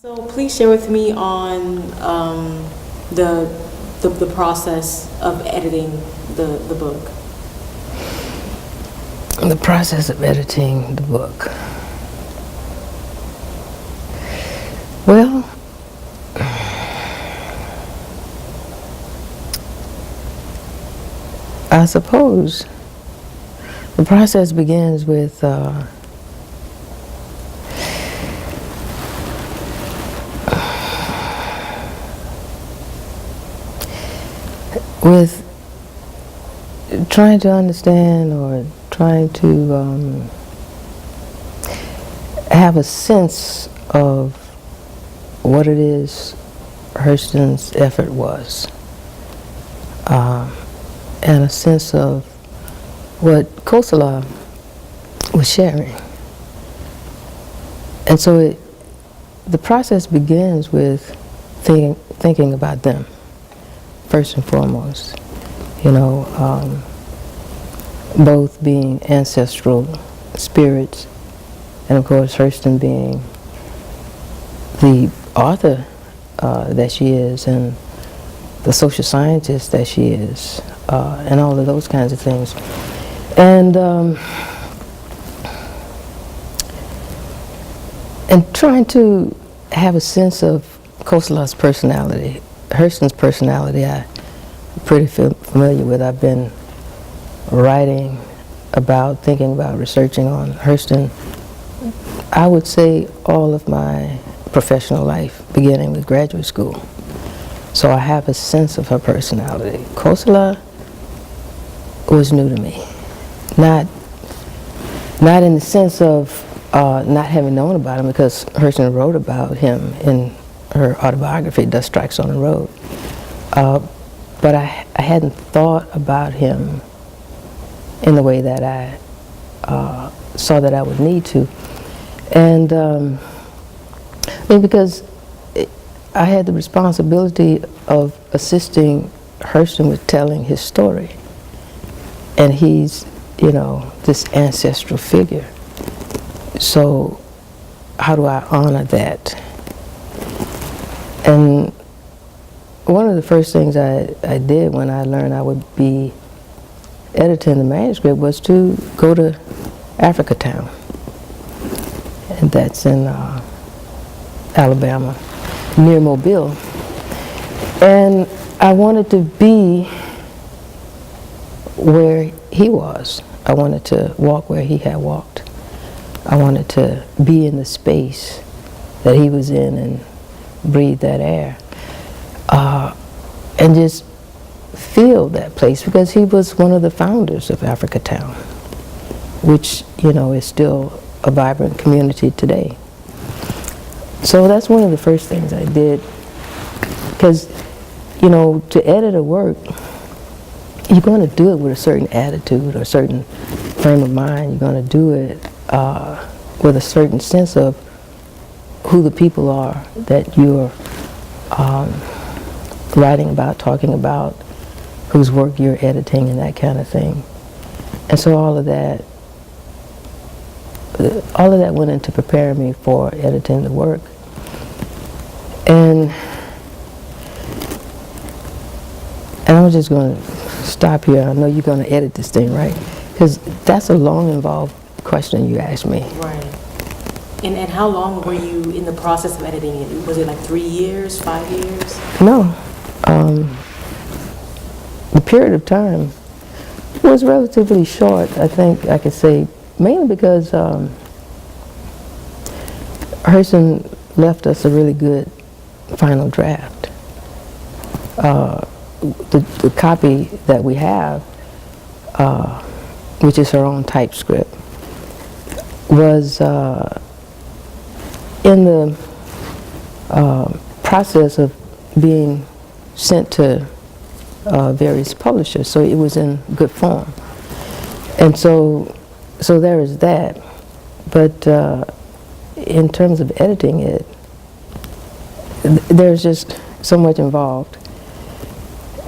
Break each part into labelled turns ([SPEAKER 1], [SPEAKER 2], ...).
[SPEAKER 1] So please share with me on the process of editing the book.
[SPEAKER 2] The process of editing the book. Well, I suppose the process begins with trying to understand or trying to have a sense of what it is Hurston's effort was, and a sense of what Kosala was sharing. And so the process begins with thinking about them, first and foremost. You know, both being ancestral spirits, and of course Hurston being the author that she is, and the social scientist that she is, and all of those kinds of things. And trying to have a sense of Kosala's personality, Hurston's personality, I'm pretty familiar with. I've been writing about, thinking about, researching on Hurston, I would say all of my professional life, beginning with graduate school. So I have a sense of her personality. Kosala was new to me. Not in the sense of not having known about him, because Hurston wrote about him in her autobiography, Dust Strikes on the Road. But I hadn't thought about him in the way that I saw that I would need to. And I mean, because I had the responsibility of assisting Hurston with telling his story. And he's, you know, this ancestral figure. So how do I honor that? And one of the first things I did when I learned I would be editing the manuscript was to go to Africana, and that's in Alabama, near Mobile. And I wanted to be where he was. I wanted to walk where he had walked. I wanted to be in the space that he was in and breathe that air. And just feel that place, because he was one of the founders of Africana, which, you know, is still a vibrant community today. So that's one of the first things I did, because, you know, to edit a work, you're going to do it with a certain attitude or a certain frame of mind. You're going to do it with a certain sense of who the people are that you're writing about, talking about, whose work you're editing, and that kind of thing. And so all of that went into preparing me for editing the work. And I'm just going to stop here. I know you're going to edit this thing, right? Because that's a long, involved question you asked me.
[SPEAKER 1] Right. And how long were you in the process of editing it? Was it like 3 years, 5 years?
[SPEAKER 2] No. The period of time was relatively short, I think I could say, mainly because Hurston left us a really good final draft. The copy that we have, which is her own typescript, was in the process of being sent to various publishers, so it was in good form. And so there is that. But in terms of editing it, there's just so much involved.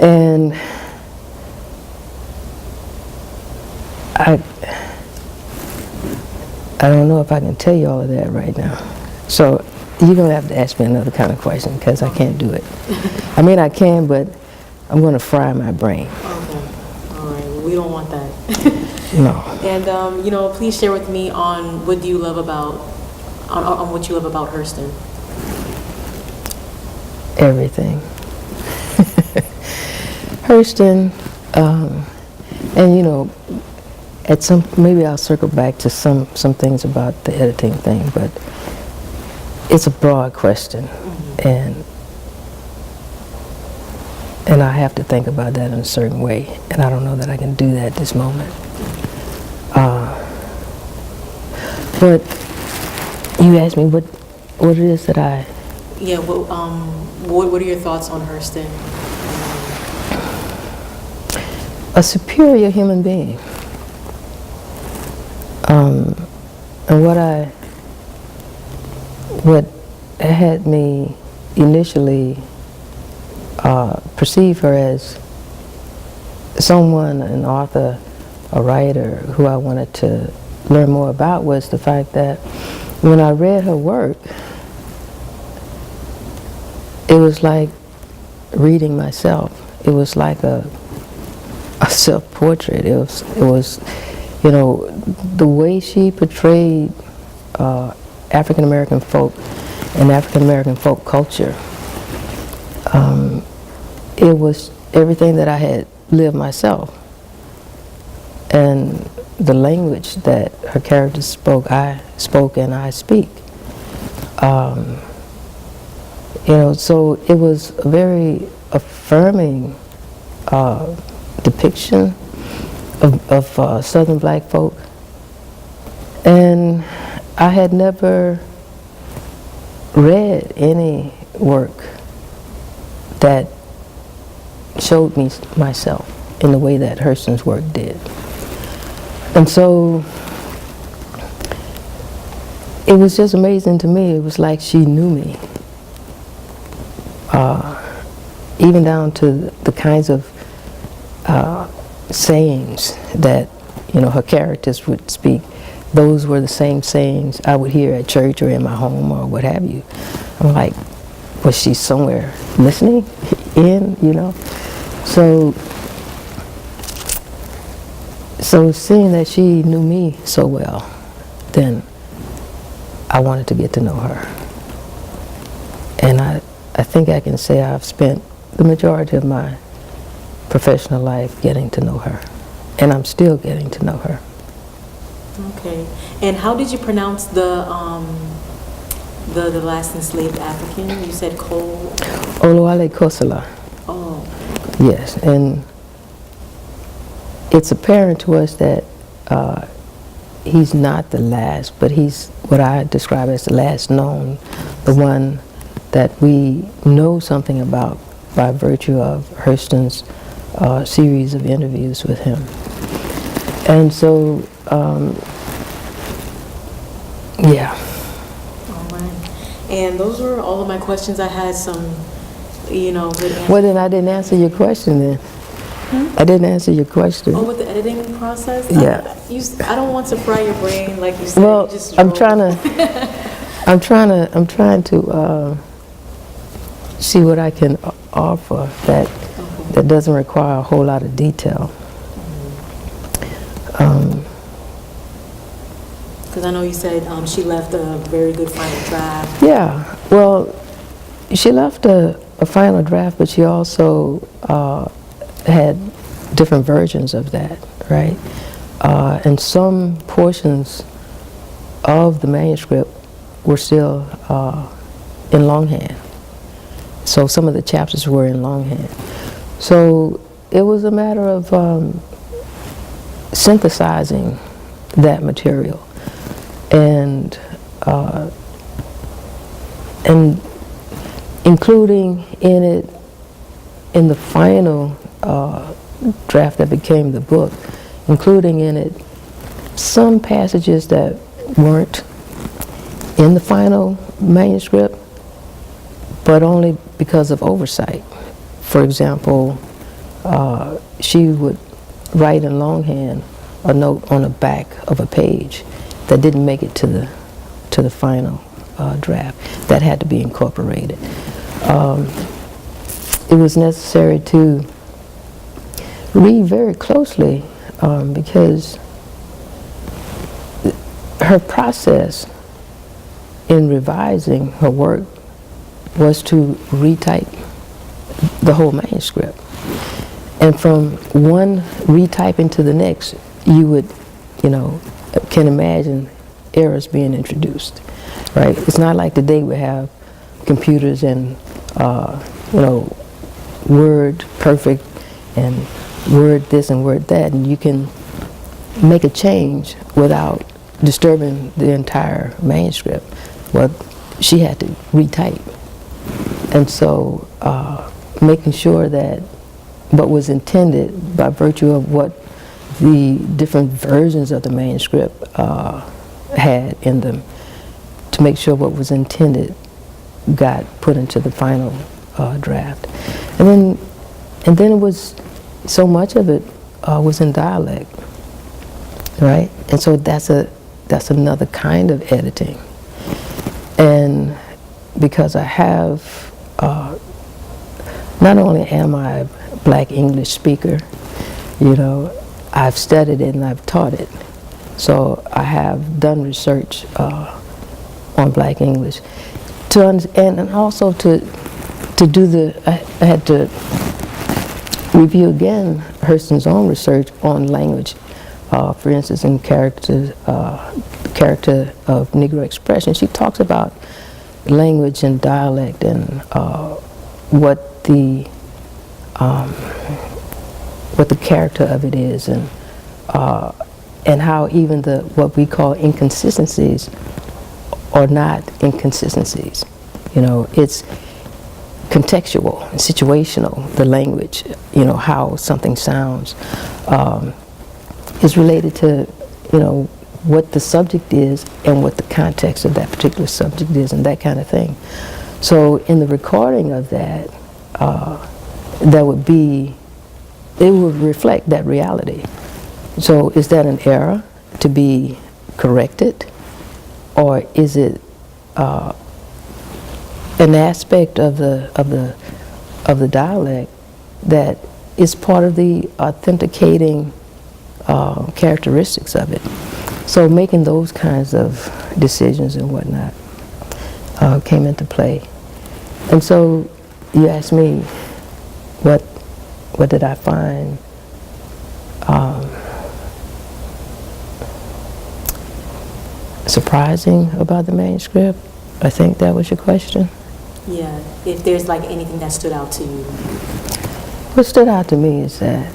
[SPEAKER 2] And I don't know if I can tell you all of that right now. So You're going to have to ask me another kind of question because I can't do it. I mean, I can, but I'm going to fry my brain.
[SPEAKER 1] Okay. All right. Well, we don't want that.
[SPEAKER 2] No.
[SPEAKER 1] And, you know, please share with me on what do you love about, on what you love about Hurston.
[SPEAKER 2] Everything. Hurston, and you know, at some, maybe I'll circle back to some things about the editing thing, but it's a broad question, and I have to think about that in a certain way, and I don't know that I can do that at this moment. But you asked me what it is that I...
[SPEAKER 1] Yeah, well, what are your thoughts on Hurston?
[SPEAKER 2] A superior human being. And what had me initially perceive her as someone, an author, a writer who I wanted to learn more about was the fact that when I read her work, it was like reading myself. It was like a self-portrait. It was, you know, the way she portrayed African American folk and African American folk culture. It was everything that I had lived myself, and the language that her characters spoke, I spoke and I speak. You know, so it was a very affirming depiction of Southern black folk. And I had never read any work that showed me myself in the way that Hurston's work did. And so it was just amazing to me. It was like she knew me. Even down to the kinds of sayings that, you know, her characters would speak. Those were the same sayings I would hear at church or in my home or what have you. I'm like, was she somewhere listening in, you know? So seeing that she knew me so well, then I wanted to get to know her. And I think I can say I've spent the majority of my professional life getting to know her. And I'm still getting to know her.
[SPEAKER 1] Okay. And how did you pronounce the last enslaved African? You said Cole?
[SPEAKER 2] Oluwale Kosala.
[SPEAKER 1] Oh.
[SPEAKER 2] Yes, and it's apparent to us that he's not the last, but he's what I describe as the last known, the one that we know something about by virtue of Hurston's series of interviews with him. And so, yeah.
[SPEAKER 1] All right. And those were all of my questions. I had some, you know, good answers.
[SPEAKER 2] Well, then I didn't answer your question then. I didn't answer your question.
[SPEAKER 1] Oh, with the editing process?
[SPEAKER 2] Yeah.
[SPEAKER 1] I don't want to fry your brain like you said.
[SPEAKER 2] Well,
[SPEAKER 1] you just
[SPEAKER 2] I'm
[SPEAKER 1] drove.
[SPEAKER 2] trying to see what I can offer that doesn't require a whole lot of detail.
[SPEAKER 1] Because I know you said she left a very good final draft.
[SPEAKER 2] Yeah, well, she left a final draft, but she also had different versions of that, right? And some portions of the manuscript were still in longhand. So some of the chapters were in longhand. So it was a matter of synthesizing that material and including in it, in the final draft that became the book, including in it some passages that weren't in the final manuscript, but only because of oversight. For example, she would write in longhand a note on the back of a page that didn't make it to the final draft that had to be incorporated. It was necessary to read very closely because her process in revising her work was to retype the whole manuscript. And from one retyping to the next, you would, can imagine errors being introduced, right? It's not like today we have computers and, Word perfect and Word this and Word that, and you can make a change without disturbing the entire manuscript. Well, she had to retype. And so making sure that what was intended by virtue of what the different versions of the manuscript had in them, to make sure what was intended got put into the final draft. And then it was, so much of it was in dialect, right? And so that's another kind of editing. And because I have, not only am I a Black English speaker, I've studied it and I've taught it. So I have done research on Black English, and also to do I had to review again Hurston's own research on language. For instance, in character of Negro expression, she talks about language and dialect and what the character of it is, and how even what we call inconsistencies are not inconsistencies. It's contextual and situational. The language, how something sounds, is related to, what the subject is and what the context of that particular subject is, and that kind of thing. So in the recording of that, it would reflect that reality. So is that an error to be corrected, or is it an aspect of the dialect that is part of the authenticating characteristics of it? So making those kinds of decisions and whatnot came into play. And so you asked me, what did I find surprising about the manuscript? I think that was your question.
[SPEAKER 1] Yeah, if there's like anything that stood out to you.
[SPEAKER 2] What stood out to me is that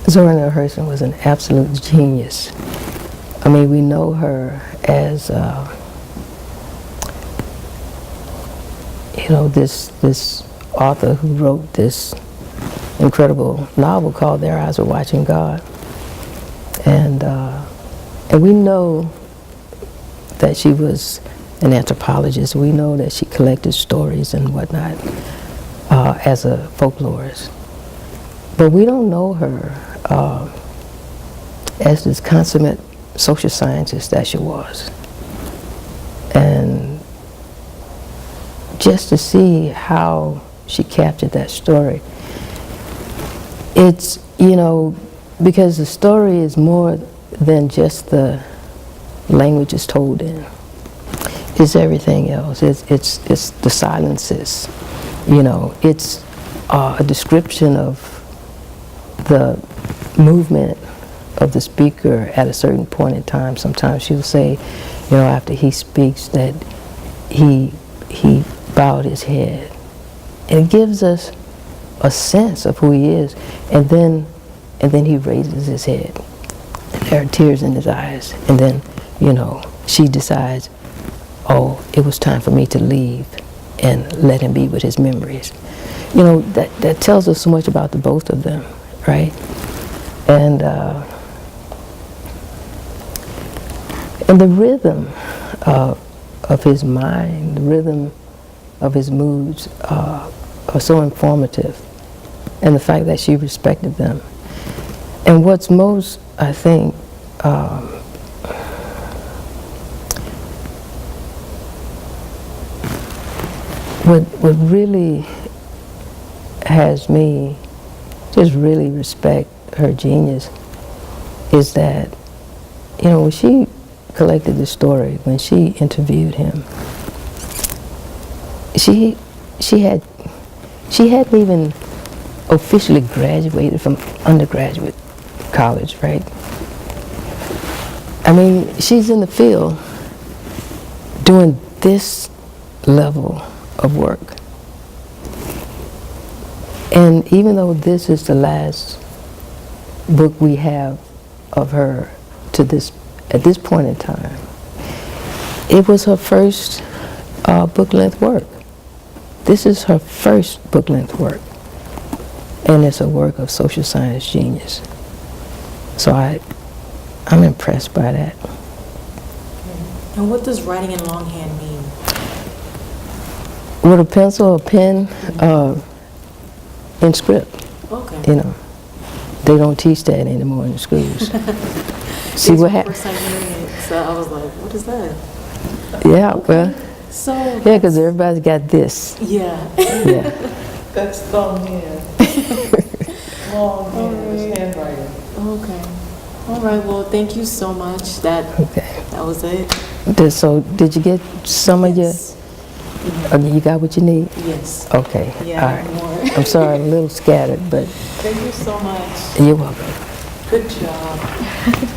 [SPEAKER 2] Zora Neale Hurston was an absolute genius. I mean, we know her as, this author who wrote this incredible novel called Their Eyes Were Watching God. And we know that she was an anthropologist. We know that she collected stories and whatnot as a folklorist. But we don't know her as this consummate social scientist that she was. And just to see how she captured that story, it's, because the story is more than just the language it's told in. It's everything else. It's the silences. It's a description of the movement of the speaker at a certain point in time. Sometimes she'll say, after he speaks, that he bowed his head. And it gives us a sense of who he is. And then he raises his head. And there are tears in his eyes. And then, she decides, oh, it was time for me to leave and let him be with his memories. That tells us so much about the both of them, right? And the rhythm of his mind, the rhythm of his moods are so informative, and the fact that she respected them. And what's most, I think, what really has me just really respect her genius is that, you know, when she collected the story, when she interviewed him, she hadn't even officially graduated from undergraduate college, right? I mean, she's in the field doing this level of work. And even though this is the last book we have of her at this point in time, it was her first book-length work. This is her first book-length work. And it's a work of social science genius. So I'm impressed by that.
[SPEAKER 1] And what does writing in longhand mean?
[SPEAKER 2] With a pencil or pen, in script.
[SPEAKER 1] Okay.
[SPEAKER 2] You know, they don't teach that anymore in the schools. See what happens?
[SPEAKER 1] First time hearing it, so I was like, what is that?
[SPEAKER 2] Yeah, well,
[SPEAKER 1] So
[SPEAKER 2] yeah, because everybody's got this.
[SPEAKER 1] yeah.
[SPEAKER 2] Yeah.
[SPEAKER 3] That's longhand. Longhand is handwriting.
[SPEAKER 1] Okay. All right. Well, thank you so much. That
[SPEAKER 2] Okay.
[SPEAKER 1] was it.
[SPEAKER 2] So, did you get some of your?
[SPEAKER 1] Yes.
[SPEAKER 2] You got what you need?
[SPEAKER 1] Yes.
[SPEAKER 2] Okay.
[SPEAKER 1] Yeah.
[SPEAKER 2] All right.
[SPEAKER 1] More.
[SPEAKER 2] I'm sorry, I'm a little scattered, but
[SPEAKER 1] Thank you so much.
[SPEAKER 2] you're welcome.
[SPEAKER 1] Good job.